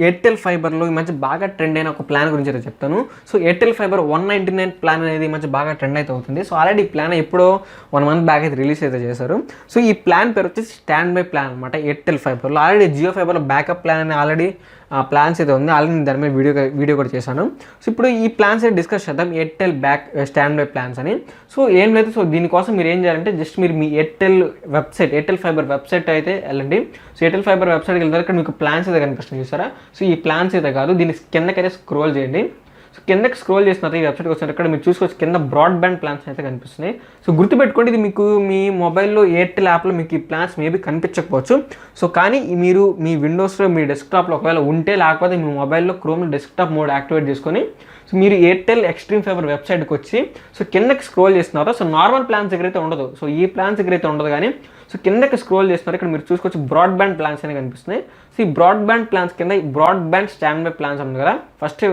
Airtel ఫైబర్లో ఈ మధ్య బాగా ట్రెండ్ అయిన ఒక ప్లాన్ గురించి అయితే చెప్తాను. సో ఎయిర్టెల్ ఫైబర్ 199 ప్లాన్ అనేది ఈ మధ్య బాగా ట్రెండ్ అయితే అవుతుంది. సో ఆల్రెడీ ఈ ప్లాన్ ఎప్పుడో 1 మంత్ బ్యాక్ అయితే రిలీజ్ అయితే చేశారు. సో ఈ ప్లాన్ పేరు వచ్చేసి స్టాండ్ బై ప్లాన్ అనమాట. ఎయిర్టెల్ ఫైబర్లో ఆల్రెడీ జియో ఫైబర్లో బ్యాకప్ ప్లాన్ అని ఆల్రెడీ ప్లాన్స్ అయితే ఉంది. ఆల్రెడీ నేను దాని మీద వీడియో కూడా చేశాను. సో ఇప్పుడు ఈ ప్లాన్స్ అయితే డిస్కస్ చేద్దాం, ఎయిర్టెల్ స్టాండ్ బై ప్లాన్స్ అని. సో ఏం లేదు, సో దీనికోసం మీరు ఏం చేయాలంటే జస్ట్ మీరు మీ ఎయిర్టెల్ ఫైబర్ వెబ్సైట్ అయితే వెళ్ళండి. సో ఎయిర్టెల్ ఫైబర్ వెబ్సైట్కి వెళ్తారు, ఇక్కడ మీకు ప్లాన్స్ అయితే కనిపిస్తుంది చూసారా. సో ఈ ప్లాన్స్ అయితే కాదు, దీని కిందకైతే స్క్రోల్ చేయండి. సో కిందకి స్క్రోల్ చేసిన తర్వాత ఈ వెబ్సైట్కి వచ్చారు, ఇక్కడ మీరు చూసుకోవచ్చు కింద బ్రాడ్బ్యాండ్ ప్లాన్స్ అయితే కనిపిస్తున్నాయి. సో గుర్తుపెట్టుకోండి, ఇది మీకు మీ మొబైల్లో ఎయిర్టెల్ యాప్లో మీకు ఈ ప్లాన్స్ మేబీ కనిపించకపోవచ్చు. సో కానీ మీరు మీ విండోస్లో మీ డెస్క్టాప్లో ఒకవేళ ఉంటే, లేకపోతే మీ మొబైల్లో క్రోమ్లో డెస్క్టాప్ మోడ్ యాక్టివేట్ చేసుకొని సో మీరు ఎయిర్టెల్ ఎక్స్ట్రీమ్ ఫైబర్ వెబ్సైట్కి వచ్చి సో కిందకి స్క్రోల్ చేస్తున్నారు. సో నార్మల్ ప్లాన్స్ దగ్గర అయితే ఉండదు, సో ఈ ప్లాన్స్ దగ్గర అయితే ఉండదు. కానీ సో కిందకి స్క్రోల్ చేస్తున్నారు, ఇక్కడ మీరు చూసుకోవచ్చు బ్రాడ్బ్యాండ్ ప్లాన్స్ అనేవి కనిపిస్తున్నాయి. సో ఈ బ్రాడ్బ్యాండ్ ప్లాన్స్ కింద ఈ బ్రాడ్బ్యాండ్ స్టాండ్ బై ప్లాన్స్ ఉంది కదా, ఫస్ట్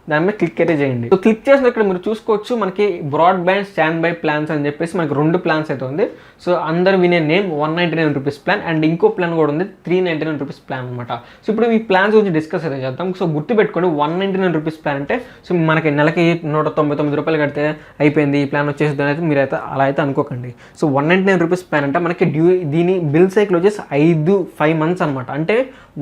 దాని మీద క్లిక్ అయితే చేయండి. సో క్లిక్ చేసిన ఇక్కడ మీరు చూసుకోవచ్చు మనకి బ్రాడ్బ్యాండ్ స్టాండ్ బై ప్లాన్స్ అని చెప్పేసి మనకి 2 ప్లాన్స్ అయితే ఉంది. సో అందరు వినే నేమ్ 199 రూపీస్ ప్లాన్, అండ్ ఇంకో ప్లాన్ కూడా ఉంది 399 రూపీస్ ప్లాన్ అనమాట. సో ఇప్పుడు ఈ ప్లాన్స్ గురించి డిస్కస్ అయితే చేద్దాం. సో గుర్తుపెట్టుకోండి, 199 రూపీస్ ప్లాన్ అంటే సో మనకి నెలకి 199 రూపాయలు కడితే అయిపోయింది ఈ ప్లాన్ వచ్చేసి అయితే మీరైతే అలా అయితే అనుకోకండి. సో 199 రూపీస్ ప్లాన్ అంటే మనకి దీని బిల్ సైకిల్ వచ్చేసి 5 మంత్స్ అనమాట. అంటే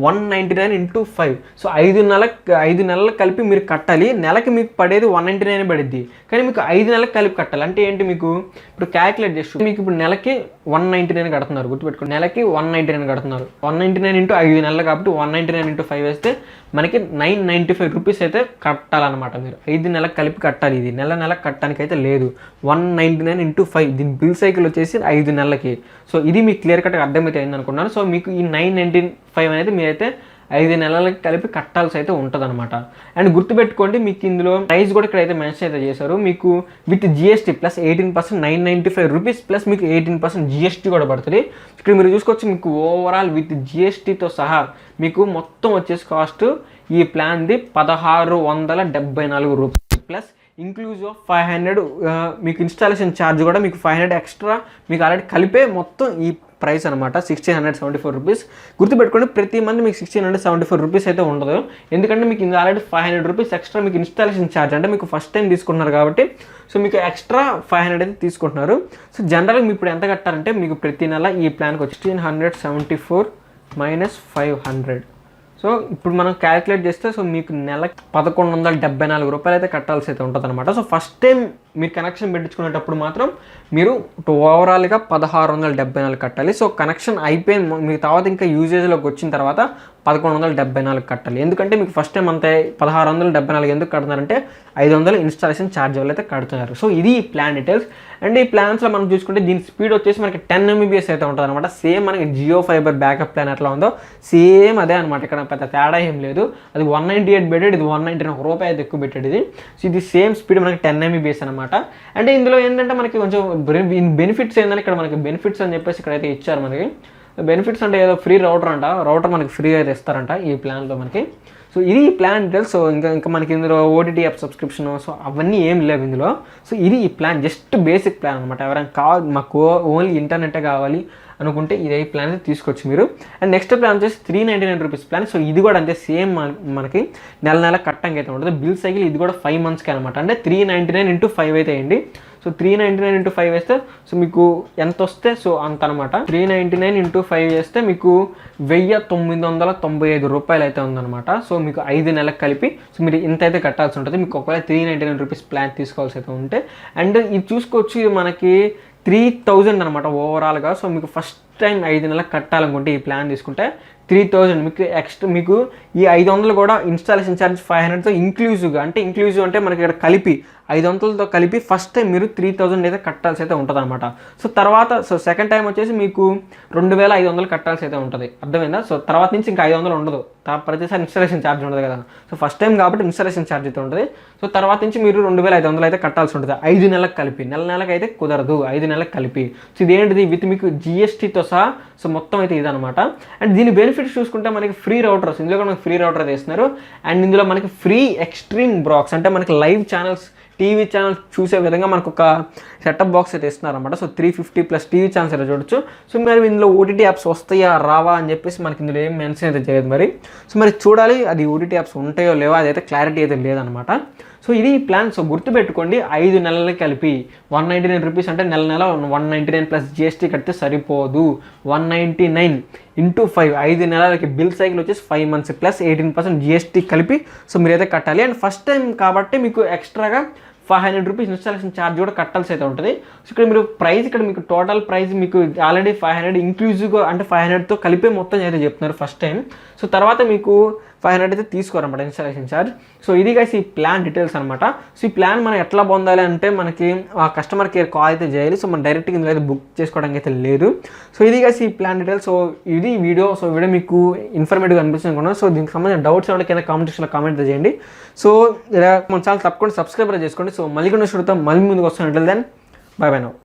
199 into 5. సో 5 నెలలకు కలిపి మీరు కట్టాలి. నెలకి మీకు పడేది 199 పడిద్ది, కానీ మీకు 5 నెలలకు కలిపి కట్టాలి. అంటే ఏంటి, మీకు ఇప్పుడు క్యాలిక్యులేట్ చేసి మీకు ఇప్పుడు నెలకి 199 కడుతున్నారు, గుర్తుపెట్టుకోండి నెలకి 199 కడుతున్నారు. 199 into 5 నెలలు కాబట్టి 199 into 5 వేస్తే మనకి 995 రూపీస్ అయితే కట్టాలన్నమాట. మీరు 5 నెలలకు కలిపి కట్టాలి. ఇది నెలకు కట్టడానికి అయితే లేదు. 199 into 5 దీని బిల్ సైకిల్ వచ్చేసి 5 నెలలకి. సో ఇది మీకు క్లియర్ కట్గా అర్థమైతే అయింది అనుకున్నాను. సో మీకు ఈ 995 అనేది మీరైతే 5 నెలలకి కలిపి కట్టాల్సి అయితే ఉంటుంది అనమాట. అండ్ గుర్తుపెట్టుకోండి, మీకు ఇందులో ప్రైస్ కూడా ఇక్కడ అయితే మెన్షన్ అయితే చేశారు. మీకు with GST plus 18% 995 rupees plus మీకు 18% జిఎస్టీ కూడా పడుతుంది. ఇక్కడ మీరు చూసుకోవచ్చు, మీకు ఓవరాల్ విత్ జిఎస్టీతో సహా మీకు మొత్తం వచ్చేసి కాస్ట్ ఈ ప్లాన్ది 1674 రూపాయలు ప్లస్ ఇంక్లూజివ్ ఆఫ్ 500 మీకు ఇన్స్టాలేషన్ ఛార్జ్ కూడా మీకు 500 ఎక్స్ట్రా మీకు ఆల్రెడీ కలిపే మొత్తం ఈ ప్రైస్ అనమాట 1674 రూపీస్. గుర్తుపెట్టుకోండి, ప్రతి మంత్ మీకు 1674 రూపీస్ అయితే ఉండదు, ఎందుకంటే మీకు ఇందులో ఆల్రెడీ 500 రూపీస్ ఎక్స్ట్రా మీకు ఇన్స్టాలేషన్ ఛార్జ్, అంటే మీకు ఫస్ట్ టైం తీసుకుంటున్నారు కాబట్టి సో మీకు ఎక్స్ట్రా 500 అయితే తీసుకుంటున్నారు. సో జనరల్గా మీరు ఇప్పుడు ఎంత కట్టారంటే మీకు ప్రతి నెల ఈ ప్లాన్కి 1674 మైనస్ 500. సో ఇప్పుడు మనం క్యాలిక్యులేట్ చేస్తే సో మీకు నెలకి 1174 రూపాయలు అయితే కట్టాల్సి అయితే ఉంటుంది అనమాట. సో ఫస్ట్ టైం మీరు కనెక్షన్ పెట్టించుకునేటప్పుడు మాత్రం మీరు ఓవరాల్గా 1674 కట్టాలి. సో కనెక్షన్ అయిపోయింది మీకు తర్వాత ఇంకా యూజేజ్లోకి వచ్చిన తర్వాత 1174 కట్టాలి. ఎందుకంటే మీకు ఫస్ట్ టైం అంతే 1674 ఎందుకు కడుతున్నారంటే 500 ఇన్స్టాలేషన్ ఛార్జ్ వల్ల అయితే కడుతున్నారు. సో ఇది ఈ ప్లాన్ డీటెయిల్స్. అండ్ ఈ ప్లాన్స్లో మనం చూసుకుంటే దీని స్పీడ్ వచ్చేసి మనకి 10 MBPS అయితే ఉంటుంది అనమాట. సేమ్ మనకి జియో ఫైబర్ బ్యాకప్ ప్లాన్ ఎట్లా ఉందో సేమ్ అదే అనమాట. ఇక్కడ పెద్ద తేడా ఏం లేదు. అది 198 పెట్టాడు, ఇది 199 రూపాయి అయితే ఎక్కువ పెట్టాడు ఇది. సో ఇది సేమ్ స్పీడ్ మనకి 10 MBPS అనమాట. అంటే ఇందులో ఏంటంటే మనకి కొంచెం బెనిఫిట్స్ ఏంటంటే ఇక్కడ మనకి బెనిఫిట్స్ అని చెప్పేసి ఇక్కడైతే ఇచ్చారు. మనకి బెనిఫిట్స్ అంటే ఏదో ఫ్రీ రౌటర్ మనకి ఫ్రీ అయితే ఇస్తారంట ఈ ప్లాన్లో మనకి. సో ఇది ఈ ప్లాన్ డీటెయిల్స్. సో ఇంకా మనకి ఇందులో ఓటీటీ యాప్ సబ్స్క్రిప్షన్ సో అవన్నీ ఏం లేవు ఇందులో. సో ఇది ఈ ప్లాన్ జస్ట్ బేసిక్ ప్లాన్ అనమాట. ఎవరైనా కావాలి మాకు ఓన్లీ ఇంటర్నెటే కావాలి అనుకుంటే ఇదే ప్లాన్ అయితే తీసుకోవచ్చు మీరు. అండ్ నెక్స్ట్ ప్లాన్ వచ్చేసి 399 రూపీస్ ప్లాన్. సో ఇది కూడా అంతే సేమ్ మనకి నెల కట్టంగా అయితే ఉంటుంది. బిల్ సైకిల్ ఇది కూడా 5 మంత్స్కి అనమాట. అంటే 399 into 5 అయితే అయ్యండి. సో 399 into 5 వేస్తే సో మీకు ఎంత వస్తే సో అంత అనమాట. 399 into 5 వేస్తే మీకు 1995 రూపాయలు అయితే ఉందన్నమాట. సో మీకు 5 నెలలకు కలిపి సో మీరు ఇంత అయితే కట్టాల్సి ఉంటుంది మీకు ఒకవేళ 399 రూపీస్ ప్లాన్ తీసుకోవాల్సి అయితే ఉంటే. అండ్ ఇది చూసుకోవచ్చు, ఇది మనకి 3000 అనమాట ఓవరాల్గా. సో మీకు ఫస్ట్ టైం 5 నెలలకు కట్టాలనుకుంటే ఈ ప్లాన్ తీసుకుంటే 3000 మీకు ఎక్స్ట్రా మీకు ఈ 500 కూడా ఇన్స్టాలేషన్ ఛార్జ్ 500తో ఇంక్లూజివ్గా, అంటే ఇంక్లూజివ్ అంటే మనకి ఇక్కడ కలిపి 500తో కలిపి ఫస్ట్ టైం మీరు 3000 అయితే కట్టాల్సి అయితే ఉంటుంది అనమాట. సో తర్వాత సో సెకండ్ టైం వచ్చేసి మీకు 2500 కట్టాల్సి అయితే ఉంటుంది. అర్థమైందా? సో తర్వాత నుంచి ఇంకా 500 ఉండదు, ప్రతిసారి ఇన్స్టాలేషన్ ఛార్జ్ ఉండదు కదా. సో ఫస్ట్ టైం కాబట్టి ఇన్స్టాలేషన్ ఛార్జ్ అయితే ఉంటుంది. సో తర్వాత నుంచి మీరు 2500 అయితే కట్టాల్సి ఉంటుంది 5 నెలలకు కలిపి. నెలకి అయితే కుదరదు, 5 నెలలకు కలిపి. సో ఇదేంటిది విత్ మీకు జిఎస్టీతో సహా. సో మొత్తం అయితే ఇదనమాట. అండ్ దీని బెనిఫిట్స్ చూసుకుంటే మనకి ఫ్రీ రౌటర్స్, ఇందులో కూడా మనకి ఫ్రీ రౌటర్ తీస్తున్నారు. అండ్ ఇందులో మనకి ఫ్రీ ఎక్స్ట్రీమ్ బ్రాక్స్, అంటే మనకి లైవ్ ఛానల్స్ టీవీ ఛానల్ చూసే విధంగా మనకు ఒక సెటప్ బాక్స్ అయితే ఇస్తున్నారన్నమాట. సో 350+ టీవీ ఛానల్స్ అయితే చూడొచ్చు. సో మరి ఇందులో ఓటీటీ యాప్స్ వస్తాయా రావా అని చెప్పేసి మనకి ఇందులో ఏం మెన్షన్ అయితే చేయలేదు మరి. సో మరి చూడాలి అది ఓటీటీ యాప్స్ ఉంటాయో లేవో, అదైతే క్లారిటీ అయితే లేదనమాట. సో ఇది ఈ ప్లాన్. సో గుర్తుపెట్టుకోండి, 5 నెలలకి కలిపి 199 రూపీస్ అంటే నెల 199 ప్లస్ జిఎస్టీ కడితే సరిపోదు. 199 × 5 5 నెలలకి బిల్ సైకిల్ వచ్చేసి 5 months ప్లస్ 18% జిఎస్టీ కలిపి సో మీరైతే కట్టాలి. అండ్ ఫస్ట్ టైం కాబట్టి మీకు ఎక్స్ట్రాగా 500 రూపీస్ ఇన్స్టాలేషన్ ఛార్జ్ కూడా కట్టాల్సి అయితే ఉంటుంది. సో ఇక్కడ మీరు ప్రైస్, ఇక్కడ మీకు టోటల్ ప్రైస్ మీకు ఆల్రెడీ 500 ఇంక్లూజివ్గా అంటే 500తో కలిపే మొత్తం అయితే చెప్తున్నారు ఫస్ట్ టైం. సో తర్వాత మీకు 500 అయితే తీసుకోరన్నమాట ఇన్స్టాలేషన్ ఛార్జ్. సో ఇది గైస్ ఈ ప్లాన్ డీటెయిల్స్ అనమాట. సో ఈ ప్లాన్ మనం ఎట్లా పొందాలి అంటే మనకి ఆ కస్టమర్ కేర్ కాల్ అయితే చేయాలి. సో మనం డైరెక్ట్గా ఇందులో అయితే బుక్ చేసుకోవడానికి అయితే లేదు. సో ఇది గైస్ ఈ ప్లాన్ డీటెయిల్స్. సో ఇది వీడియో. సో వీడియో మీకు ఇన్ఫర్మేటివ్గా అనిపిస్తుంది అనుకున్నాను. సో దీనికి సంబంధించిన డౌట్స్ ఏమైనా కింద కామెంట్ సెక్షన్లో కామెంట్ చేయండి. సో ఇలా మన ఛానల్ తప్పకుండా సబ్స్క్రైబ్ చేసుకోండి. సో మళ్ళీ కొన్ని చూడతాం, మళ్ళీ ముందుకు వస్తాను. Then bye bye now.